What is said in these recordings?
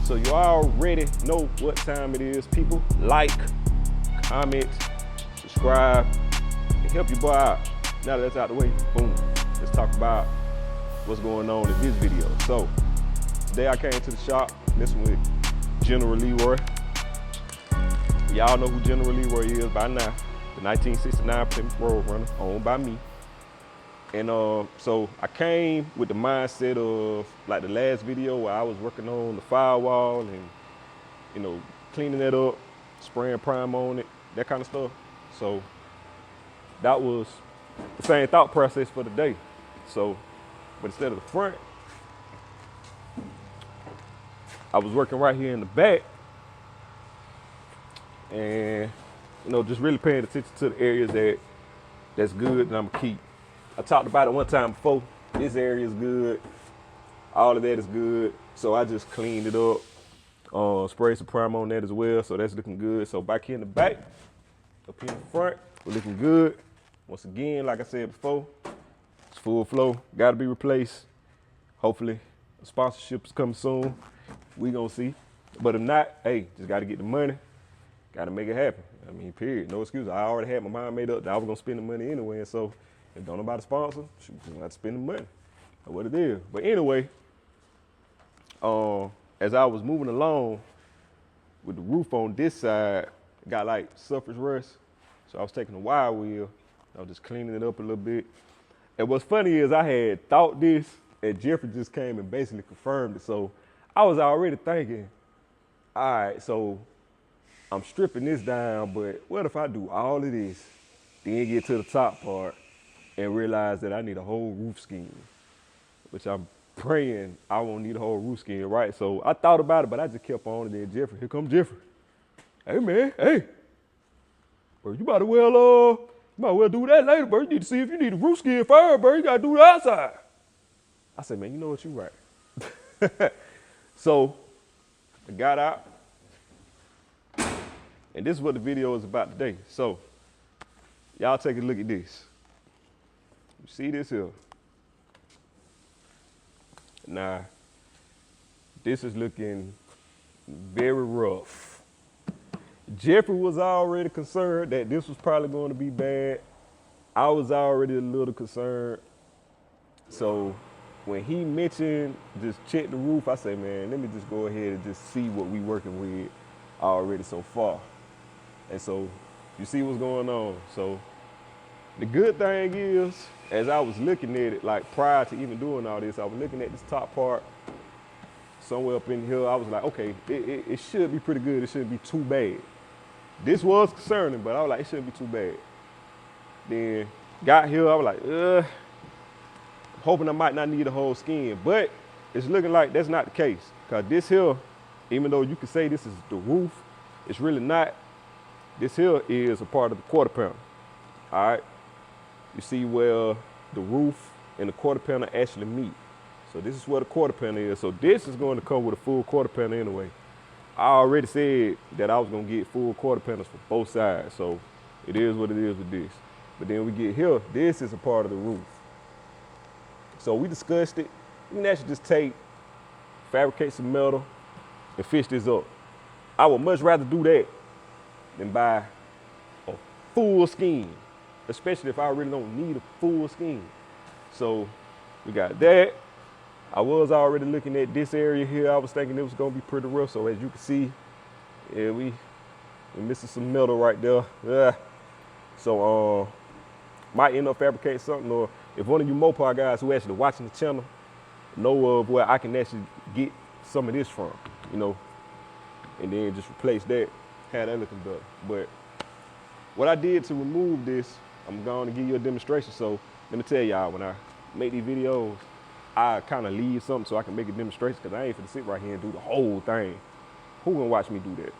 So you already know what time it is, people. Like, comment, subscribe, and help your boy out. Now that that's out the way, boom, let's talk about what's going on in this video. So today I came to the shop messing with General Leroy. Y'all know who General Leroy is by now. The 1969 Plymouth Roadrunner, owned by me. And so I came with the mindset of like the last video where I was working on the firewall and, you know, cleaning that up, spraying prime on it, that kind of stuff. So that was the same thought process for today. So, but instead of the front, I was working right here in the back and, you know, just really paying attention to the areas that's good and I'm gonna keep. I talked about it one time before. This area is good. All of that is good. So I just cleaned it up. Sprayed some primer on that as well. So that's looking good. So back here in the back, up here in the front, we're looking good. Once again, like I said before, it's full flow. Gotta be replaced. Hopefully, the sponsorship is coming soon. We gonna see. But if not, hey, just gotta get the money. Gotta make it happen. I mean, period. No excuse. I already had my mind made up that I was gonna spend the money anyway. And so if don't nobody sponsor, shoot, you have to spend the money. That's what it is. But anyway, as I was moving along with the roof on this side, it got like surface rust. So I was taking the wire wheel, I was just cleaning it up a little bit. And what's funny is I had thought this, and Jeffrey just came and basically confirmed it. So I was already thinking, all right, so I'm stripping this down, but what if I do all of this, then get to the top part, and realize that I need a whole roof scheme, which I'm praying I won't need a whole roof scheme, right? So I thought about it, but I just kept on and then Jeffrey, here comes Jeffrey. Hey man, hey, bro, you might as well do that later, bro. You need to see if you need a roof scheme first, bro. You gotta do the outside. I said, man, you know what, you right. So I got out, and this is what the video is about today. So y'all take a look at this. You see this here? Now, this is looking very rough. Jeffrey was already concerned that this was probably going to be bad. I was already a little concerned. So when he mentioned just check the roof, I said, man, let me just go ahead and just see what we working with already so far. And so you see what's going on. So the good thing is, as I was looking at it, like prior to even doing all this, I was looking at this top part somewhere up in here. I was like, okay, it should be pretty good. It shouldn't be too bad. This was concerning, but I was like, it shouldn't be too bad. Then got here, I was like, hoping I might not need a whole skin, but it's looking like that's not the case. Cause this here, even though you could say this is the roof, it's really not. This here is a part of the quarter panel, all right? You see where the roof and the quarter panel actually meet. So this is where the quarter panel is. So this is going to come with a full quarter panel anyway. I already said that I was going to get full quarter panels for both sides. So it is what it is with this. But then we get here, this is a part of the roof. So we discussed it. You can actually just fabricate some metal and fish this up. I would much rather do that than buy a full scheme, especially if I really don't need a full scheme. So we got that. I was already looking at this area here. I was thinking it was gonna be pretty rough. So as you can see, yeah, we're missing some metal right there. Yeah. So might end up fabricating something, or if one of you Mopar guys who actually watching the channel know of where I can actually get some of this from, you know, and then just replace that, have that looking better. But what I did to remove this, I'm going to give you a demonstration. So let me tell y'all, when I make these videos, I kind of leave something so I can make a demonstration, because I ain't finna sit right here and do the whole thing. Who gonna watch me do that?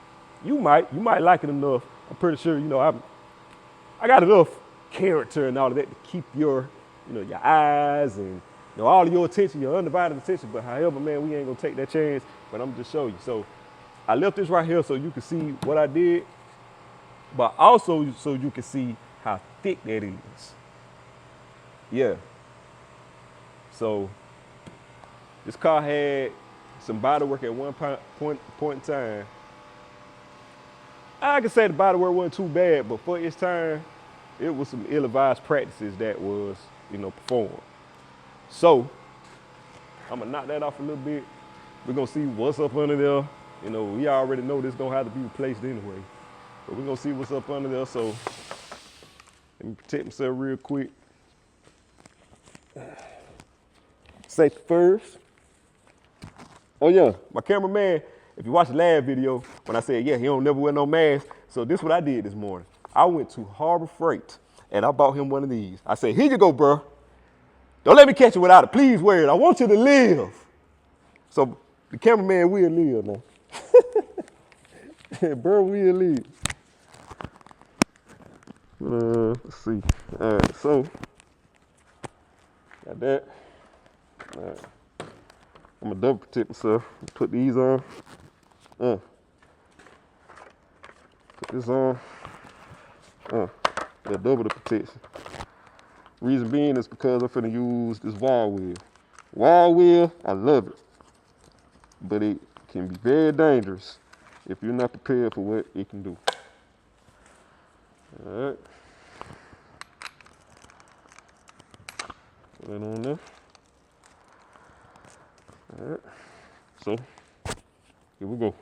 You might like it enough. I'm pretty sure, you know, I got enough character and all of that to keep your, you know, your eyes and, you know, all of your attention, your undivided attention. But however, man, we ain't gonna take that chance, but I'm just show you. So I left this right here so you can see what I did, but also so you can see how thick that is. Yeah. So this car had some body work at one point in time. I can say the body work wasn't too bad, but for its time, it was some ill-advised practices that was, performed. So, I'm gonna knock that off a little bit. We're gonna see what's up under there. We already know this gonna have to be replaced anyway. But we're gonna see what's up under there. So, let me protect myself real quick. Safety first. Oh yeah, my cameraman, if you watch the last video, when I said, yeah, he don't never wear no mask. So this is what I did this morning. I went to Harbor Freight and I bought him one of these. I said, here you go, bro. Don't let me catch you without it. Please wear it. I want you to live. So the cameraman will live now. Bro will live. Let's see. All right, so got that. All right. I'm gonna double protect myself. Put these on. Put this on. That double the protection. Reason being is because I'm finna use this wall wheel. Wall wheel, I love it. But it can be very dangerous if you're not prepared for what it can do. All right. Put that on there. All right. So, here we go.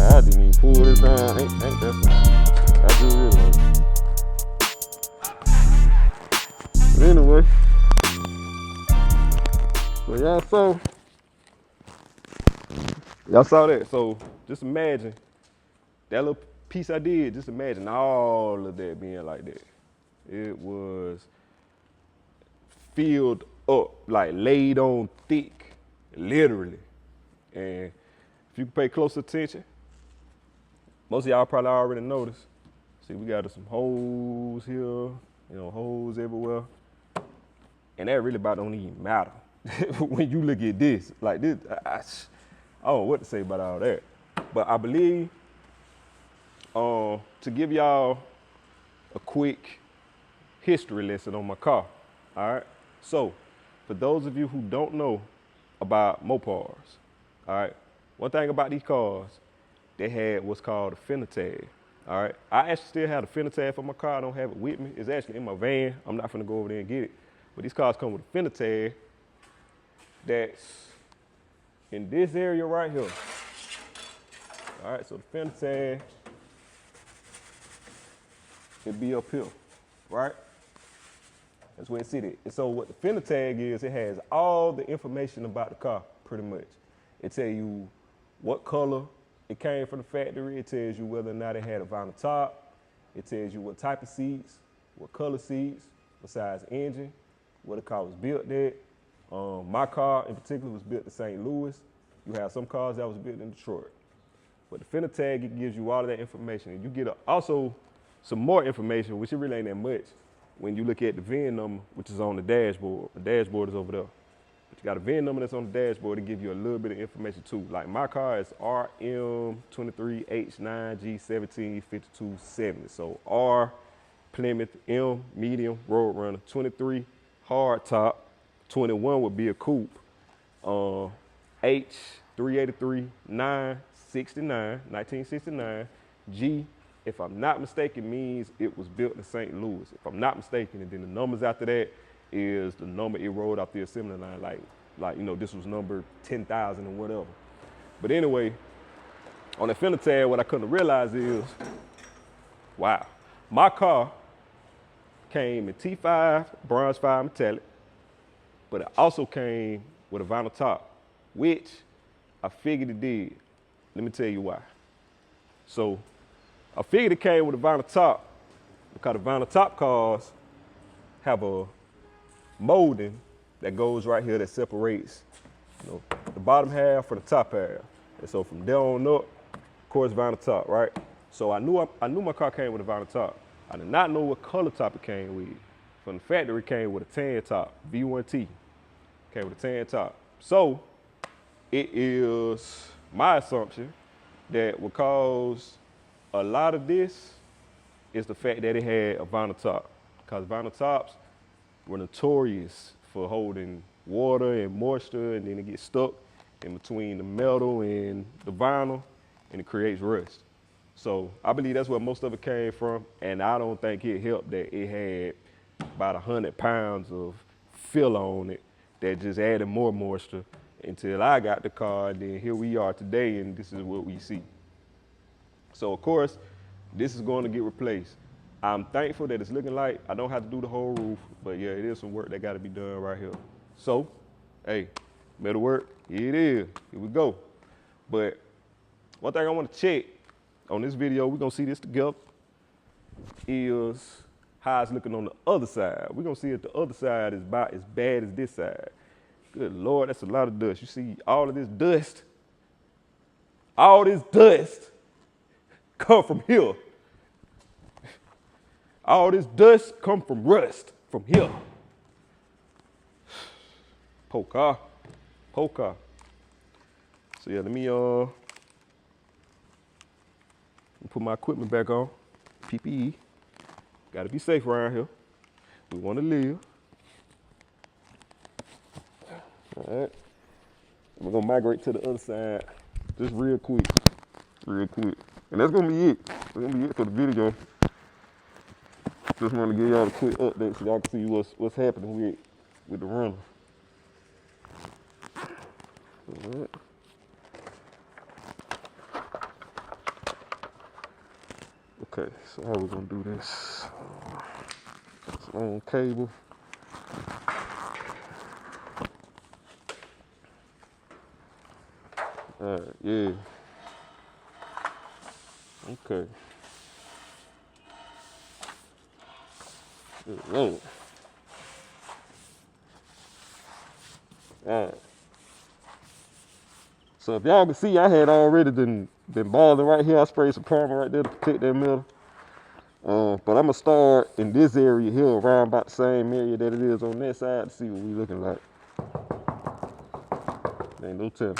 I didn't even pull this down. Ain't that fine. I do realize. But anyway, so y'all saw that. So just imagine that little piece I did. Just imagine all of that being like that. It was filled up, like laid on thick, literally. And if you pay close attention, most of y'all probably already noticed. See, we got some holes here, holes everywhere. And that really about don't even matter when you look at this. Like this, I don't know what to say about all that. But I believe to give y'all a quick history lesson on my car, all right? So, for those of you who don't know about Mopars, all right, one thing about these cars, they had what's called a fender tag, all right? I actually still have a fender tag for my car. I don't have it with me. It's actually in my van. I'm not gonna go over there and get it. But these cars come with a fender tag that's in this area right here. All right, so the fender tag, it'd be up here, right? That's where it's seated. And so what the fender tag is, it has all the information about the car, pretty much. It tells you what color it came from the factory. It tells you whether or not it had a vinyl top. It tells you what type of seats, what color seats, what size engine, where the car was built at. My car in particular was built in St. Louis. You have some cars that was built in Detroit. But the fender tag, it gives you all of that information. And you get also some more information, which it really ain't that much, when you look at the VIN number, which is on the dashboard. The dashboard is over there. But you got a VIN number that's on the dashboard to give you a little bit of information too. Like my car is RM23H9G175270. So R, Plymouth, M, medium, Roadrunner, 23, hard top, 21 would be a coupe, H, 383, 969, 1969, G, if I'm not mistaken, means it was built in St. Louis. If I'm not mistaken, and then the numbers after that is the number it rolled off the assembly line, like this was number 10,000 or whatever. But anyway, on the fender tag, what I couldn't realize is, wow, my car came in T5, bronze 5 metallic, but it also came with a vinyl top, which I figured it did. Let me tell you why. So I figured it came with a vinyl top because the vinyl top cars have a molding that goes right here that separates, you know, the bottom half from the top half. And so from there on up, of course, vinyl top, right? So I knew my car came with a vinyl top. I did not know what color top it came with. From the factory, it came with a tan top, V1T. Came with a tan top. So it is my assumption that what caused a lot of this is the fact that it had a vinyl top. Because vinyl tops were notorious for holding water and moisture, and then it gets stuck in between the metal and the vinyl, and it creates rust. So I believe that's where most of it came from, and I don't think it helped that it had about 100 pounds of fill on it that just added more moisture until I got the car, and then here we are today, and this is what we see. So of course, this is going to get replaced. I'm thankful that it's looking like I don't have to do the whole roof, but yeah, it is some work that got to be done right here. So, hey, metal work, here it is, here we go. But one thing I want to check on this video, we're gonna see this together, is how it's looking on the other side. We're gonna see if the other side is about as bad as this side. Good Lord, that's a lot of dust. You see all of this dust? All this dust come from here. All this dust come from rust from here. Poor car. So yeah, let me put my equipment back on. PPE. Gotta be safe around here. We wanna live. All right. We're gonna migrate to the other side just real quick. And that's gonna be it. That's gonna be it for the video. Just wanna give y'all a quick update so y'all can see what's happening with the runner. All right. Okay, so how we gonna do this? It's on cable. All right, yeah. Okay. Whoa. All right. So if y'all can see, I had already been balling right here. I sprayed some primer right there to protect that metal. But I'm gonna start in this area here, around about the same area that it is on that side, to see what we looking like. Ain't no telling.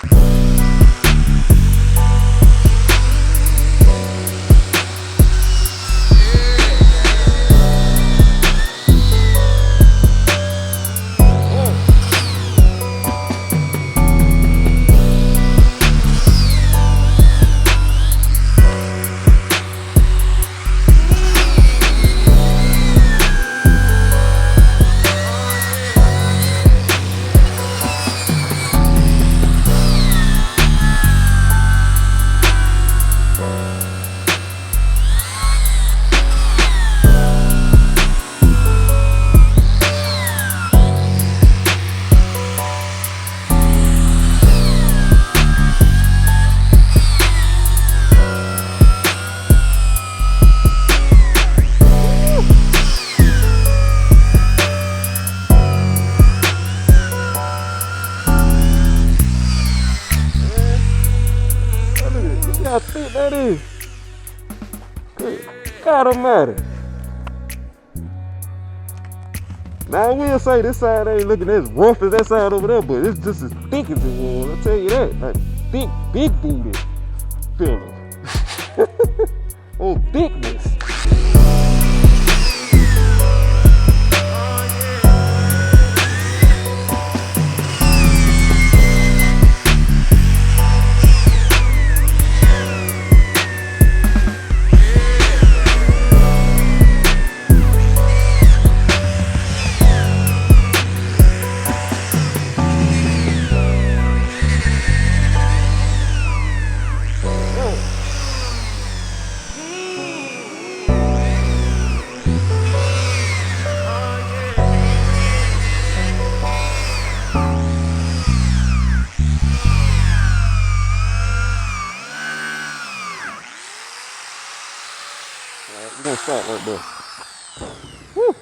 How thick that is. Good God almighty. Now I will say this side ain't looking as rough as that side over there, but it's just as thick as it was. I'll tell you that. Like thick, big booty fella. On thickness. stop right there. Woo.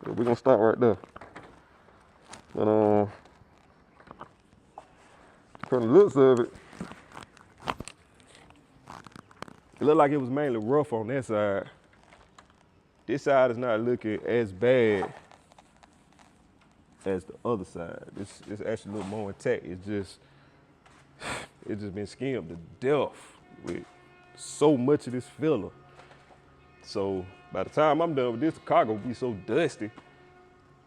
Yeah, we're gonna stop right there. But from the looks of it, it looked like it was mainly rough on that side. This side is not looking as bad as the other side. It's actually a little more intact. It's just been skimmed to death with so much of this filler. So by the time I'm done with this, the car gonna be so dusty,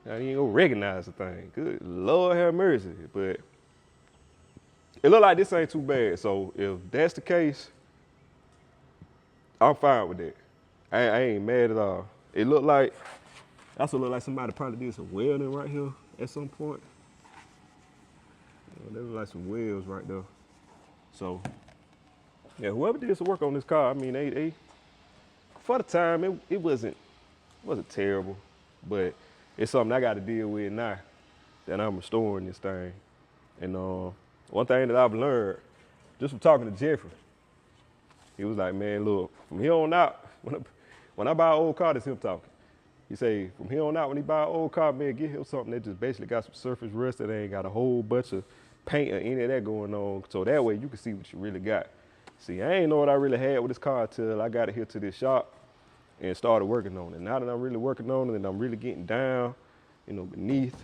I ain't gonna recognize the thing. Good Lord have mercy. But it look like this ain't too bad. So if that's the case, I'm fine with that. I ain't mad at all. It looked like, also look like somebody probably did some welding right here at some point. There look like some welds right there. So yeah, whoever did some work on this car, I mean, they for the time, it wasn't terrible, but it's something I got to deal with now that I'm restoring this thing. And one thing that I've learned, just from talking to Jeffrey, he was like, man, look, from here on out, when I buy an old car, that's him talking. He say, from here on out, when he buy an old car, man, get him something that just basically got some surface rust that ain't got a whole bunch of paint or any of that going on. So that way you can see what you really got. See, I ain't know what I really had with this car until I got it here to this shop and started working on it. Now that I'm really working on it and I'm really getting down, beneath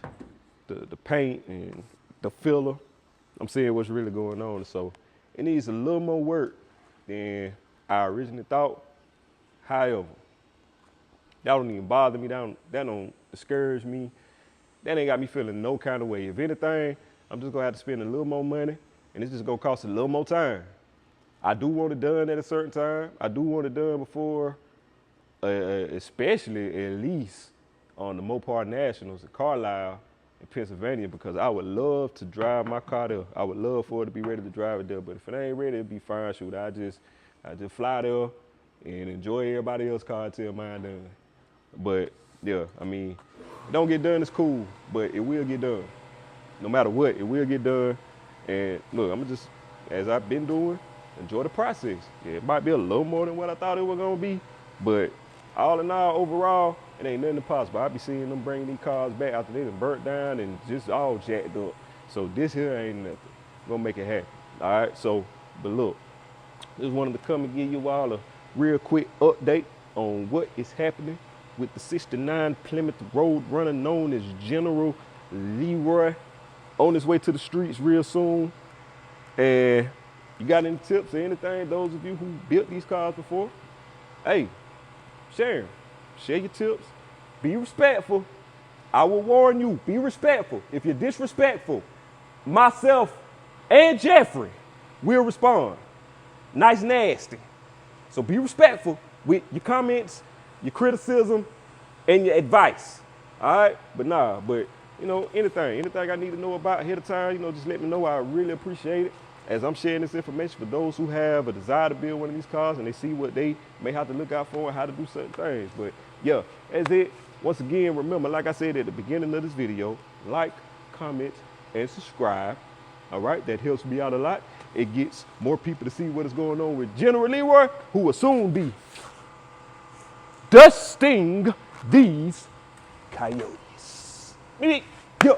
the paint and the filler, I'm seeing what's really going on. So it needs a little more work than I originally thought. However, that don't even bother me. That don't discourage me. That ain't got me feeling no kind of way. If anything, I'm just gonna have to spend a little more money and it's just gonna cost a little more time. I do want it done at a certain time. I do want it done before, especially at least on the Mopar Nationals in Carlisle in Pennsylvania, because I would love to drive my car there. I would love for it to be ready to drive it there, but if it ain't ready, it'd be fine. Shoot, I just fly there and enjoy everybody else's car until mine done. But yeah, I mean, it don't get done, it's cool, but it will get done. No matter what, it will get done. And look, I'm just, as I've been doing, enjoy the process. Yeah, it might be a little more than what I thought it was gonna be, but all in all, overall, it ain't nothing impossible. I be seeing them bring these cars back after they done burnt down and just all jacked up. So this here ain't nothing. We're gonna make it happen. All right, so, but look, just wanted to come and give you all a real quick update on what is happening with the 69 Plymouth Roadrunner known as General Leroy, on his way to the streets real soon. And you got any tips or anything, those of you who built these cars before? Hey, share your tips. Be respectful. I will warn you, be respectful. If you're disrespectful, myself and Jeffrey will respond. Nice nasty. So be respectful with your comments, your criticism, and your advice. All right? But anything I need to know about ahead of time, just let me know. I really appreciate it as I'm sharing this information for those who have a desire to build one of these cars and they see what they may have to look out for and how to do certain things. But yeah, that's it. Once again, remember, like I said at the beginning of this video, like, comment, and subscribe. All right, that helps me out a lot. It gets more people to see what is going on with General Leroy, who will soon be dusting these coyotes. Yeah.